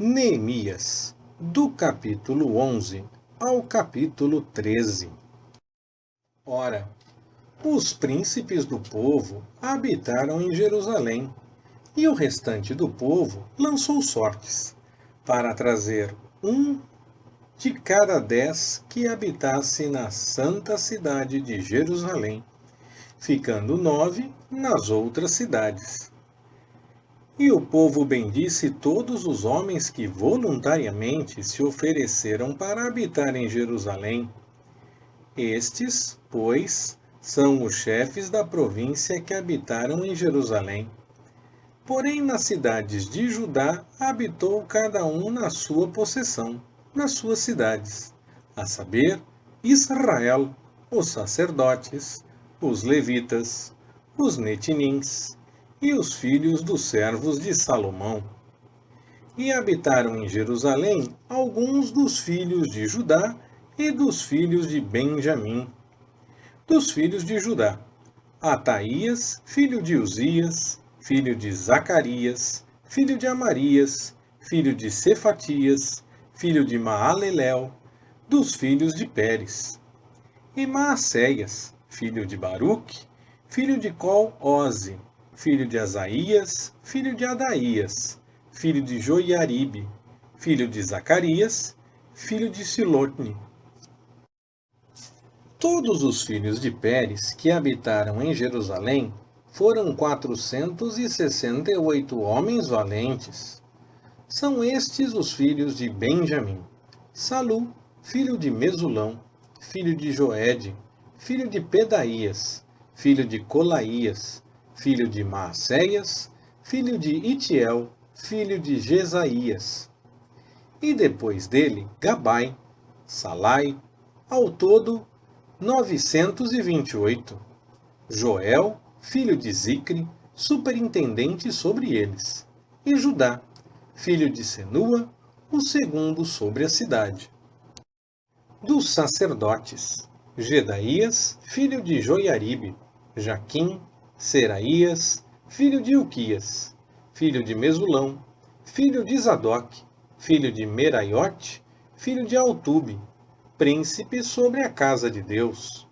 Neemias, do capítulo 11 ao capítulo 13. Ora, os príncipes do povo habitaram em Jerusalém, e o restante do povo lançou sortes, para trazer um de cada 10 que habitasse na santa cidade de Jerusalém, ficando 9 nas outras cidades. E o povo bendisse todos os homens que voluntariamente se ofereceram para habitar em Jerusalém. Estes, pois, são os chefes da província que habitaram em Jerusalém. Porém, nas cidades de Judá habitou cada um na sua possessão, nas suas cidades, a saber, Israel, os sacerdotes, os levitas, os netinins, e os filhos dos servos de Salomão. E habitaram em Jerusalém alguns dos filhos de Judá e dos filhos de Benjamim. Dos filhos de Judá, Ataías, filho de Uzias, filho de Zacarias, filho de Amarias, filho de Cefatias, filho de Maaléu, dos filhos de Pérez. E Maacéias, filho de Baruque, filho de Col-Oze, filho de Asaías, filho de Adaías, filho de Joiaribe, filho de Zacarias, filho de Silotne. Todos os filhos de Pérez que habitaram em Jerusalém foram 468 homens valentes. São estes os filhos de Benjamim: Salu, filho de Mesulão, filho de Joede, filho de Pedaías, filho de Colaías, filho de Maacéias, filho de Itiel, filho de Jesaías. E depois dele, Gabai, Salai, ao todo 928. Joel, filho de Zicre, superintendente sobre eles. E Judá, filho de Senua, o segundo sobre a cidade. Dos sacerdotes, Gedaías, filho de Joiaribe, Jaquim, Seraías, filho de Ilquias, filho de Mesulão, filho de Zadoc, filho de Meraiote, filho de Altube, príncipe sobre a casa de Deus.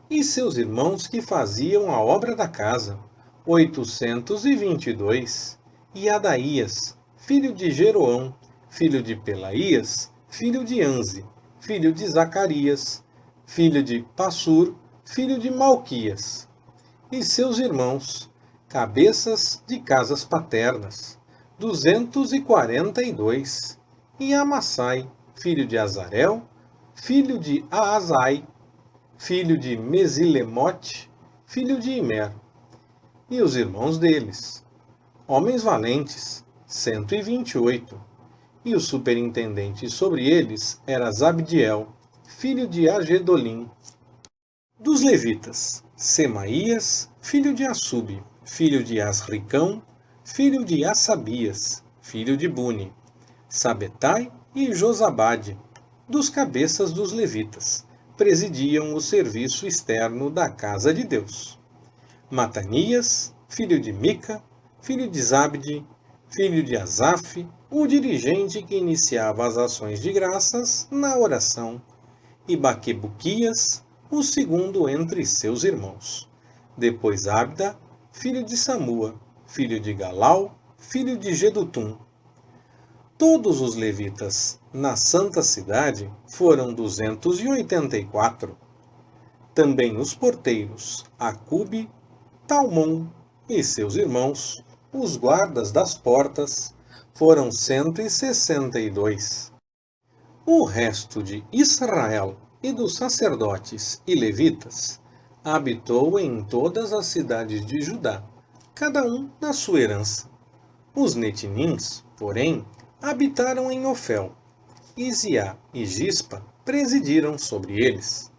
E seus irmãos que faziam a obra da casa, 822. E Adaías, filho de Jeroão, filho de Pelaías, filho de Anze, filho de Zacarias, filho de Passur, filho de Malquias. E seus irmãos, cabeças de casas paternas, 242. E Amassai, filho de Azarel, filho de Aazai, filho de Mesilemote, filho de Imer. E os irmãos deles, homens valentes, 128. E o superintendente sobre eles era Zabdiel, filho de Agedolim. Dos levitas, Semaías, filho de Assube, filho de Asricão, filho de Assabias, filho de Buni, Sabetai e Josabade, dos cabeças dos levitas, presidiam o serviço externo da casa de Deus. Matanias, filho de Mica, filho de Zabde, filho de Asaf, o dirigente que iniciava as ações de graças na oração, e Baquebuquias, o segundo entre seus irmãos. Depois Abda, filho de Samua, filho de Galau, filho de Gedutum. Todos os levitas na santa cidade foram 284. Também os porteiros, Acube, Talmon e seus irmãos, os guardas das portas, foram 162. O resto de Israel e dos sacerdotes e levitas habitou em todas as cidades de Judá, cada um na sua herança. Os netinins, porém, habitaram em Ofel. Isiá e Gispa presidiram sobre eles.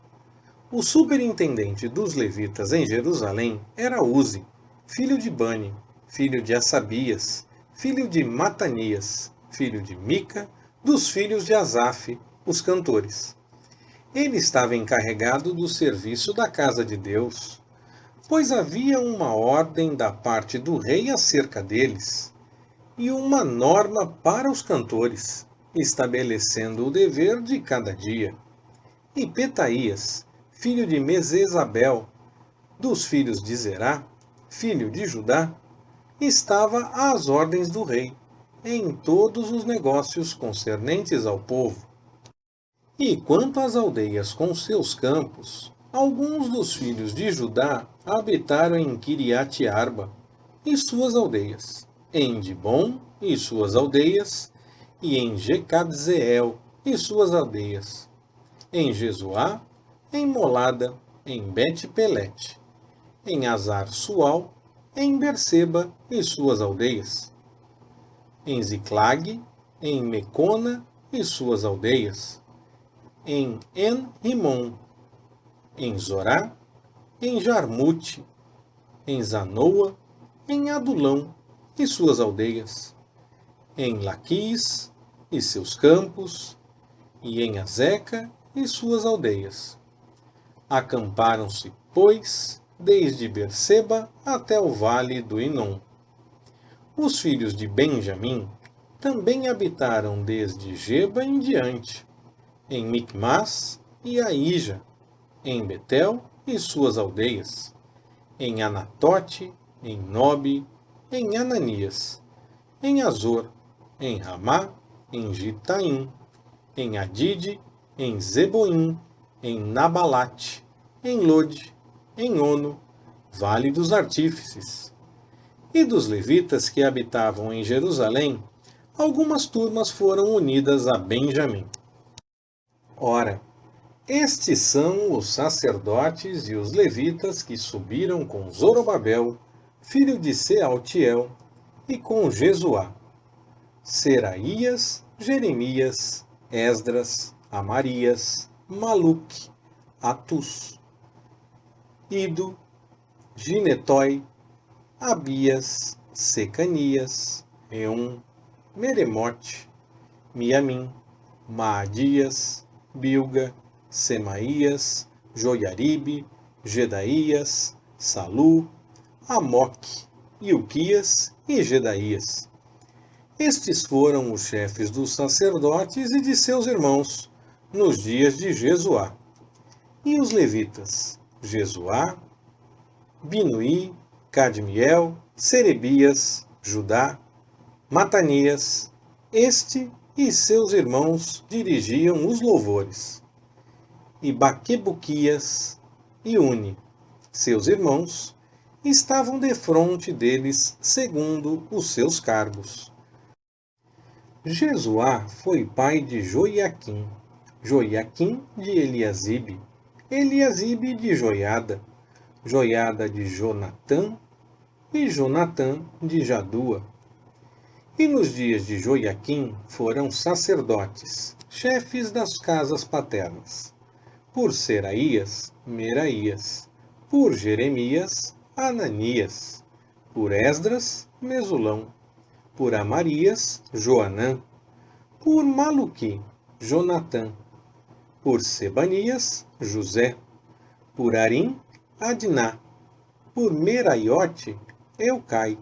O superintendente dos levitas em Jerusalém era Uzi, filho de Bani, filho de Assabias, filho de Matanias, filho de Mica, dos filhos de Asaf, os cantores. Ele estava encarregado do serviço da casa de Deus, pois havia uma ordem da parte do rei acerca deles. e uma norma para os cantores, estabelecendo o dever de cada dia. E Petaías, filho de Mesesabel, dos filhos de Zerá, filho de Judá, estava às ordens do rei, em todos os negócios concernentes ao povo. E quanto às aldeias com seus campos, alguns dos filhos de Judá habitaram em Quiriate-Arba e suas aldeias, em Dibom e suas aldeias, e em Jecabzeel e suas aldeias, em Jesuá, em Molada, em Bet-Pelete, em Azar-Sual, em Berseba e suas aldeias, em Ziclag, em Mecona e suas aldeias, em En-Rimon, em Zorá, em Jarmute, em Zanoa, em Adulão e suas aldeias, em Laquis e seus campos, e em Azeca e suas aldeias. Acamparam-se, pois, desde Berseba até o vale do Inom. Os filhos de Benjamim também habitaram desde Geba em diante, em Micmas e Aija, em Betel e suas aldeias, em Anatote, em Nobe, em Ananias, em Azor, em Ramá, em Gitaim, em Adide, em Zeboim, em Nabalate, em Lode, em Ono, Vale dos Artífices. E dos levitas que habitavam em Jerusalém, algumas turmas foram unidas a Benjamim. Ora, estes são os sacerdotes e os levitas que subiram com Zorobabel, filho de Sealtiel, e com Jesuá: Seraías, Jeremias, Esdras, Amarias, Maluque, Atus, Ido, Ginetói, Abias, Secanias, Reum, Meremote, Miamim, Maadias, Bilga, Semaías, Joiaribe, Gedaías, Salu, Amoque, Ilquias e Gedaías. Estes foram os chefes dos sacerdotes e de seus irmãos, nos dias de Jesuá. E os levitas: Jesuá, Binuí, Cadmiel, Serebias, Judá, Matanias. Este e seus irmãos dirigiam os louvores. E Baquebuquias e Uni, seus irmãos, estavam defronte deles segundo os seus cargos. Jesuá foi pai de Joiaquim, Joiaquim de Eliasibe, Eliasibe de Joiada, Joiada de Jonatã e Jonatã de Jadua. E nos dias de Joiaquim foram sacerdotes, chefes das casas paternas. Por Seraías, Meraías. Por Jeremias, Ananias. Por Esdras, Mesulão. Por Amarias, Joanã. Por Maluqui, Jonatã. Por Sebanias, José. Por Arim, Adná. Por Meraiote, Eucai.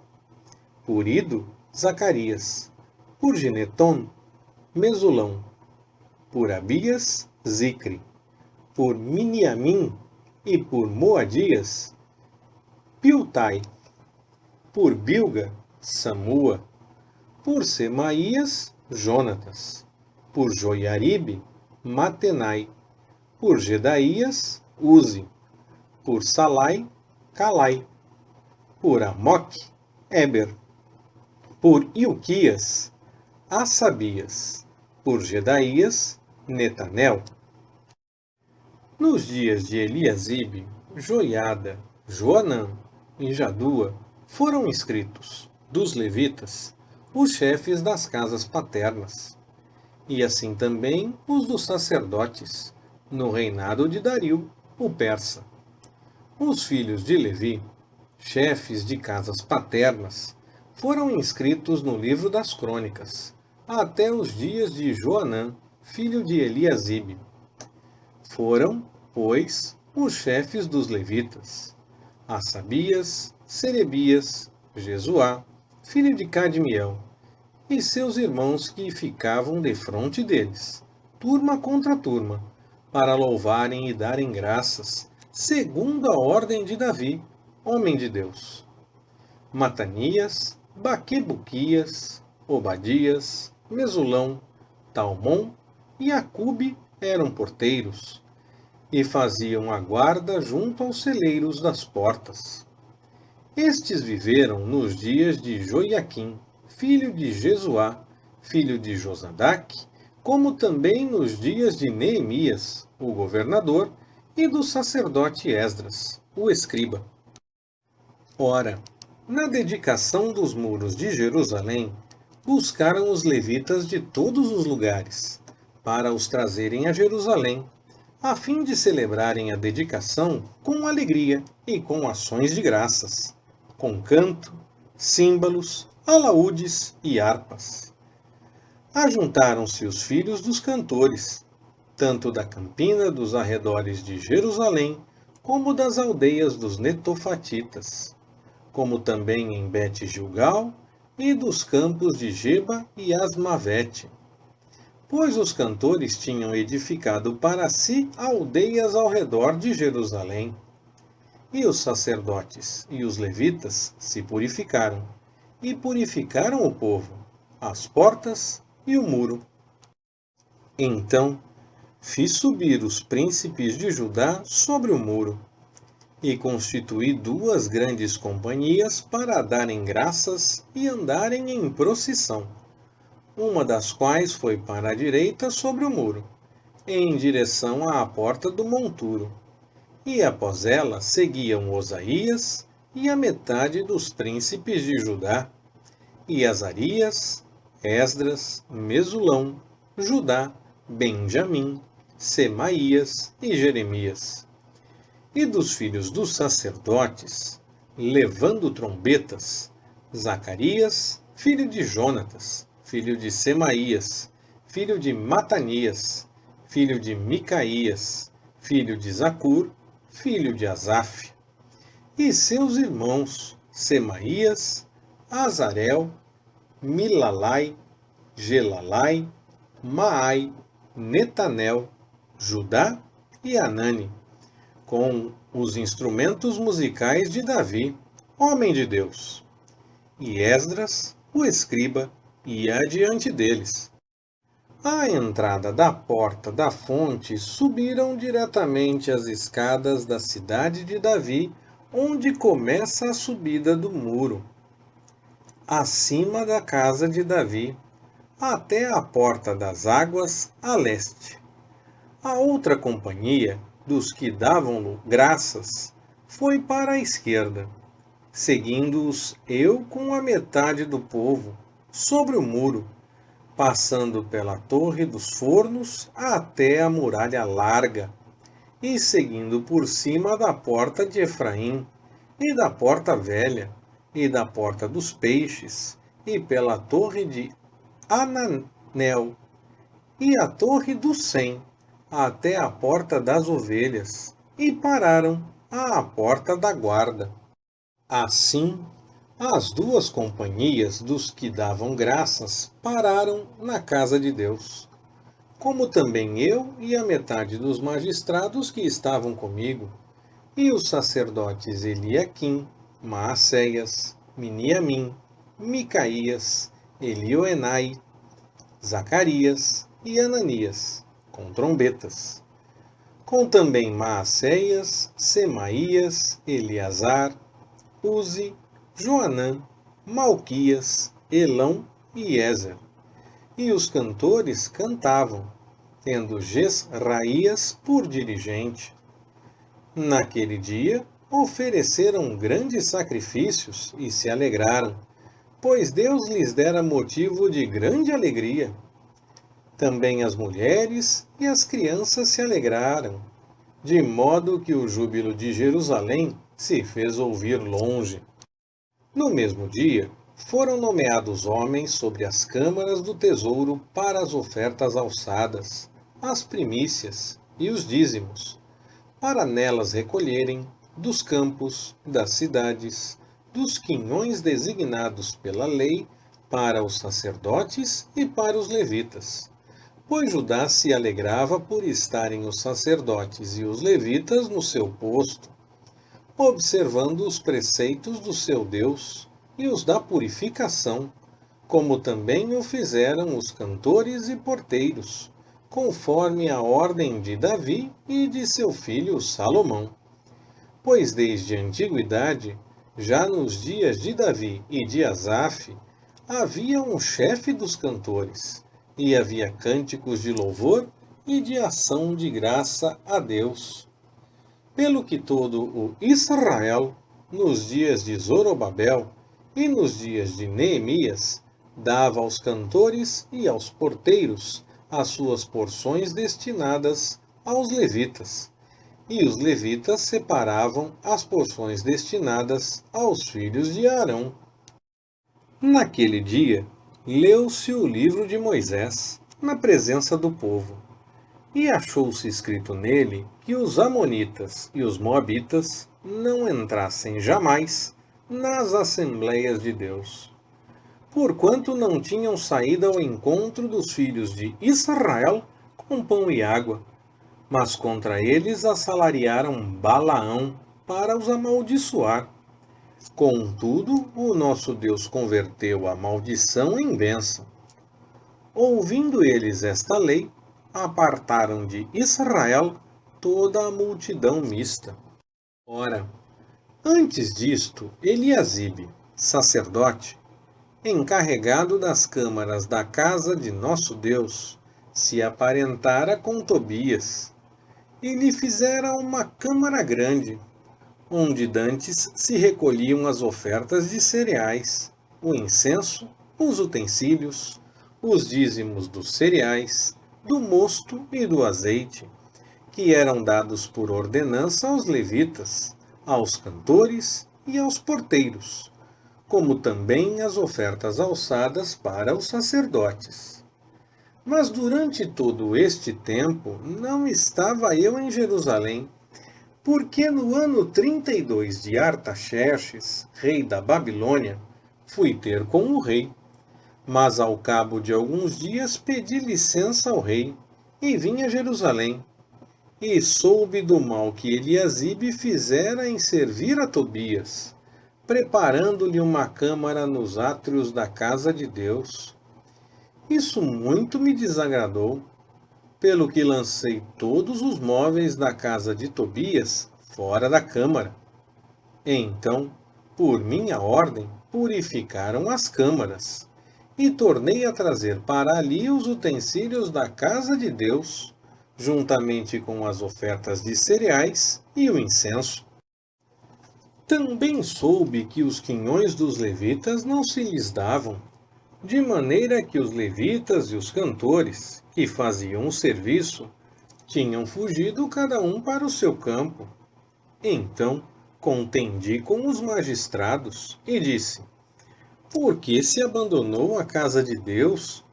Por Ido, Zacarias. Por Gineton, Mesulão. Por Abias, Zicre. Por Miniamim e por Moadias, Piltai. Por Bilga, Samua. Por Semaías, Jonatas. Por Joiaribe, Matenai. Por Gedaías, Uzi. Por Salai, Calai. Por Amoque, Eber. Por Ilquias, Assabias. Por Gedaías, Netanel. Nos dias de Eliasibe, Joiada, Joanã e Jadua foram inscritos, dos levitas, os chefes das casas paternas, e assim também os dos sacerdotes, no reinado de Dario, o persa. Os filhos de Levi, chefes de casas paternas, foram inscritos no livro das crônicas, até os dias de Joanã, filho de Eliasibe. Foram, pois, os chefes dos levitas: Assabias, Serebias, Jesuá, filho de Cadmiel, e seus irmãos que ficavam defronte deles, turma contra turma, para louvarem e darem graças, segundo a ordem de Davi, homem de Deus. Matanias, Baquebuquias, Obadias, Mesulão, Talmon e Acube eram porteiros, e faziam a guarda junto aos celeiros das portas. Estes viveram nos dias de Joiaquim, filho de Jesuá, filho de Josadaque, como também nos dias de Neemias, o governador, e do sacerdote Esdras, o escriba. Ora, na dedicação dos muros de Jerusalém, buscaram os levitas de todos os lugares, para os trazerem a Jerusalém, a fim de celebrarem a dedicação com alegria e com ações de graças, com canto, símbolos, alaúdes e harpas. Ajuntaram-se os filhos dos cantores, tanto da campina dos arredores de Jerusalém, como das aldeias dos netofatitas, como também em Bet-Gilgal e dos campos de Geba e Asmavete. Pois os cantores tinham edificado para si aldeias ao redor de Jerusalém. E os sacerdotes e os levitas se purificaram, e purificaram o povo, as portas e o muro. Então fiz subir os príncipes de Judá sobre o muro, e constituí 2 grandes companhias para darem graças e andarem em procissão, uma das quais foi para a direita sobre o muro, em direção à porta do monturo. E após ela seguiam Osaías e a metade dos príncipes de Judá, e Azarias, Esdras, Mesulão, Judá, Benjamim, Semaías e Jeremias. E dos filhos dos sacerdotes, levando trombetas, Zacarias, filho de Jonatas, filho de Semaías, filho de Matanias, filho de Micaías, filho de Zacur, filho de Asaf, e seus irmãos Semaías, Azarel, Milalai, Gelalai, Maai, Netanel, Judá e Anani, com os instrumentos musicais de Davi, homem de Deus. E Esdras, o escriba, ia adiante deles. À entrada da porta da fonte subiram diretamente as escadas da cidade de Davi, onde começa a subida do muro, acima da casa de Davi, até a porta das águas a leste. A outra companhia, dos que davam graças, foi para a esquerda, seguindo-os eu com a metade do povo, sobre o muro, passando pela Torre dos Fornos até a Muralha Larga, e seguindo por cima da Porta de Efraim, e da Porta Velha, e da Porta dos Peixes, e pela Torre de Ananel, e a Torre do Sem, até a Porta das Ovelhas, e pararam à Porta da Guarda. Assim, as 2 companhias dos que davam graças pararam na casa de Deus, como também eu e a metade dos magistrados que estavam comigo, e os sacerdotes Eliaquim, Maacéias, Miniamim, Micaías, Elioenai, Zacarias e Ananias, com trombetas, com também Maacéias, Semaías, Eleazar, Uzi, Joanã, Malquias, Elão e Ézer. E os cantores cantavam, tendo Jesraías por dirigente. Naquele dia ofereceram grandes sacrifícios e se alegraram, pois Deus lhes dera motivo de grande alegria. Também as mulheres e as crianças se alegraram, de modo que o júbilo de Jerusalém se fez ouvir longe. No mesmo dia, foram nomeados homens sobre as câmaras do tesouro para as ofertas alçadas, as primícias e os dízimos, para nelas recolherem, dos campos, das cidades, dos quinhões designados pela lei, para os sacerdotes e para os levitas, pois Judá se alegrava por estarem os sacerdotes e os levitas no seu posto, observando os preceitos do seu Deus e os da purificação, como também o fizeram os cantores e porteiros, conforme a ordem de Davi e de seu filho Salomão. Pois desde a antiguidade, já nos dias de Davi e de Asaf, havia um chefe dos cantores, e havia cânticos de louvor e de ação de graça a Deus. Pelo que todo o Israel, nos dias de Zorobabel e nos dias de Neemias, dava aos cantores e aos porteiros as suas porções destinadas aos levitas, e os levitas separavam as porções destinadas aos filhos de Arão. Naquele dia, leu-se o livro de Moisés, na presença do povo, e achou-se escrito nele que os amonitas e os moabitas não entrassem jamais nas assembleias de Deus, porquanto não tinham saído ao encontro dos filhos de Israel com pão e água, mas contra eles assalariaram Balaão para os amaldiçoar. Contudo, o nosso Deus converteu a maldição em bênção. Ouvindo eles esta lei, apartaram de Israel toda a multidão mista. Ora, antes disto, Eliasibe, sacerdote, encarregado das câmaras da casa de nosso Deus, se aparentara com Tobias, e lhe fizera uma câmara grande, onde dantes se recolhiam as ofertas de cereais, o incenso, os utensílios, os dízimos dos cereais, do mosto e do azeite, que eram dados por ordenança aos levitas, aos cantores e aos porteiros, como também as ofertas alçadas para os sacerdotes. Mas durante todo este tempo não estava eu em Jerusalém, porque no ano 32 de Artaxerxes, rei da Babilônia, fui ter com o rei. Mas ao cabo de alguns dias pedi licença ao rei, e vim a Jerusalém. E soube do mal que Eliasibe fizera em servir a Tobias, preparando-lhe uma câmara nos átrios da casa de Deus. Isso muito me desagradou, pelo que lancei todos os móveis da casa de Tobias fora da câmara. Então, por minha ordem, purificaram as câmaras, e tornei a trazer para ali os utensílios da casa de Deus, juntamente com as ofertas de cereais e o incenso. Também soube que os quinhões dos levitas não se lhes davam, de maneira que os levitas e os cantores, que faziam o serviço, tinham fugido cada um para o seu campo. Então contendi com os magistrados e disse: por que se abandonou a casa de Deus?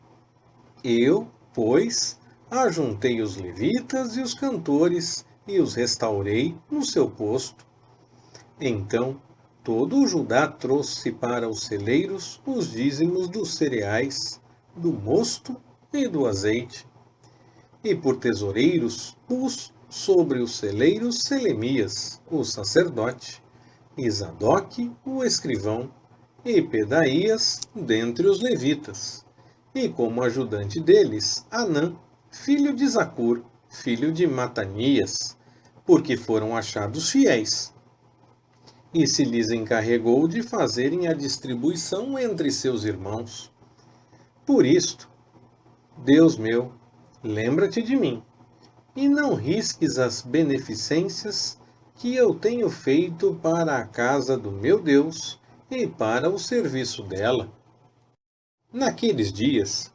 Eu, pois, ajuntei os levitas e os cantores e os restaurei no seu posto. Então todo o Judá trouxe para os celeiros os dízimos dos cereais, do mosto e do azeite. E por tesoureiros pus sobre os celeiros Selemias, o sacerdote, e Zadoque, o escrivão, e Pedaías, dentre os levitas, e como ajudante deles, Anã, filho de Zacur, filho de Matanias, porque foram achados fiéis. E se lhes encarregou de fazerem a distribuição entre seus irmãos. Por isto, Deus meu, lembra-te de mim, e não risques as beneficências que eu tenho feito para a casa do meu Deus e para o serviço dela. Naqueles dias,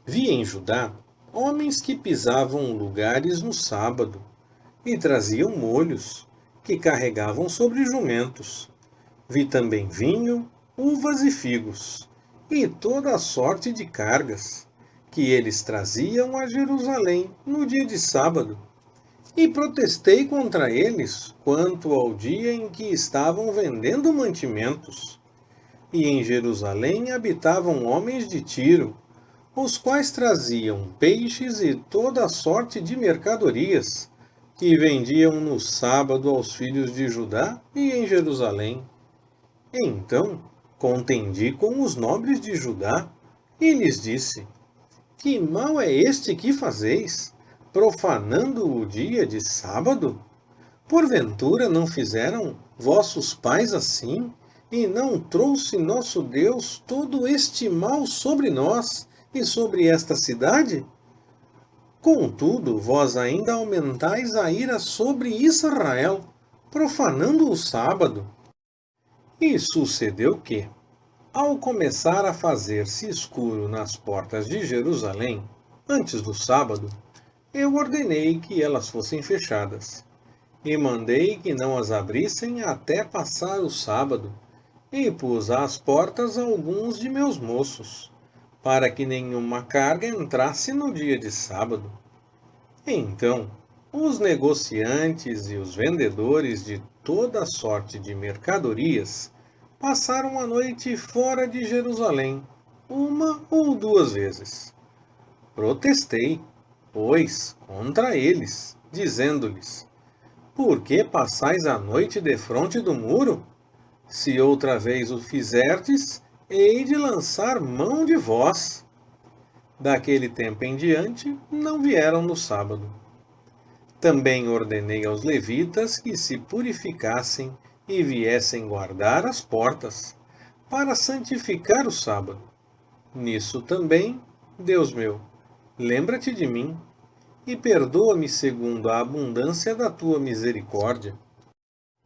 vi em Judá homens que pisavam lugares no sábado e traziam molhos que carregavam sobre jumentos. Vi também vinho, uvas e figos, e toda a sorte de cargas, que eles traziam a Jerusalém no dia de sábado. E protestei contra eles quanto ao dia em que estavam vendendo mantimentos. E em Jerusalém habitavam homens de Tiro, os quais traziam peixes e toda sorte de mercadorias, que vendiam no sábado aos filhos de Judá e em Jerusalém. Então contendi com os nobres de Judá e lhes disse: Que mal é este que fazeis, profanando o dia de sábado? Porventura não fizeram vossos pais assim, e não trouxe nosso Deus todo este mal sobre nós e sobre esta cidade? Contudo, vós ainda aumentais a ira sobre Israel, profanando o sábado. E sucedeu que, ao começar a fazer-se escuro nas portas de Jerusalém, antes do sábado, eu ordenei que elas fossem fechadas, e mandei que não as abrissem até passar o sábado, e pus às portas alguns de meus moços, para que nenhuma carga entrasse no dia de sábado. Então, os negociantes e os vendedores de toda sorte de mercadorias passaram a noite fora de Jerusalém, uma ou duas vezes. Protestei, pois, contra eles, dizendo-lhes: Por que passais a noite defronte do muro? Se outra vez o fizerdes, hei de lançar mão de vós. Daquele tempo em diante, não vieram no sábado. Também ordenei aos levitas que se purificassem e viessem guardar as portas, para santificar o sábado. Nisso também, Deus meu, lembra-te de mim, e perdoa-me segundo a abundância da tua misericórdia.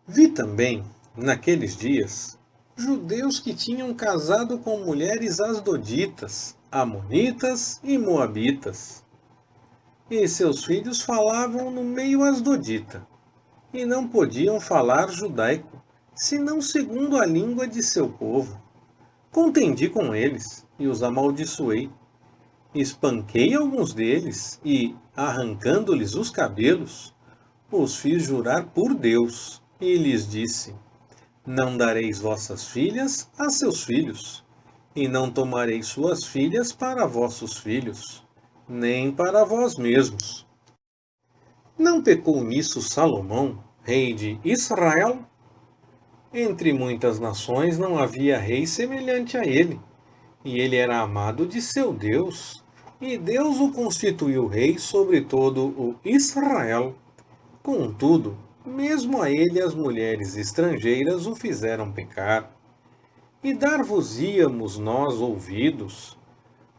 Vi também, naqueles dias, judeus que tinham casado com mulheres asdoditas, amonitas e moabitas. E seus filhos falavam no meio asdodita, e não podiam falar judaico, senão segundo a língua de seu povo. Contendi com eles, e os amaldiçoei. Espanquei alguns deles, e, arrancando-lhes os cabelos, os fiz jurar por Deus, e lhes disse: Não dareis vossas filhas a seus filhos, e não tomareis suas filhas para vossos filhos, nem para vós mesmos. Não pecou nisso Salomão, rei de Israel? Entre muitas nações não havia rei semelhante a ele, e ele era amado de seu Deus, e Deus o constituiu rei sobre todo o Israel. Contudo, mesmo a ele as mulheres estrangeiras o fizeram pecar. E dar-vos-íamos nós ouvidos,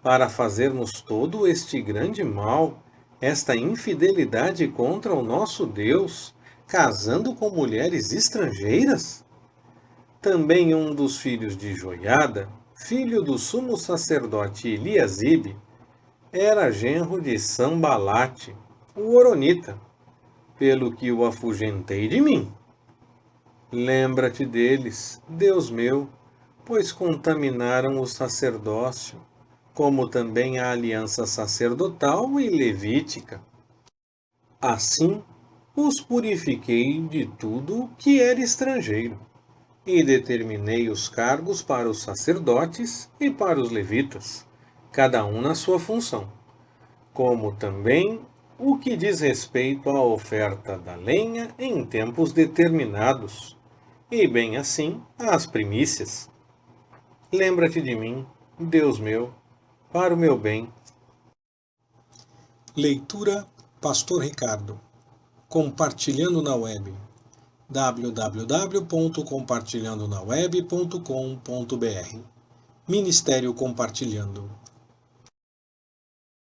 para fazermos todo este grande mal, esta infidelidade contra o nosso Deus, casando com mulheres estrangeiras? Também um dos filhos de Joiada, filho do sumo sacerdote Eliasibe, era genro de Sambalate, o horonita, pelo que o afugentei de mim. Lembra-te deles, Deus meu, pois contaminaram o sacerdócio, como também a aliança sacerdotal e levítica. Assim, os purifiquei de tudo que era estrangeiro, e determinei os cargos para os sacerdotes e para os levitas, cada um na sua função, como também o que diz respeito à oferta da lenha em tempos determinados, e bem assim às primícias. Lembra-te de mim, Deus meu, para o meu bem. Leitura Pastor Ricardo. Compartilhando na web. www.compartilhandonaweb.com.br Ministério Compartilhando.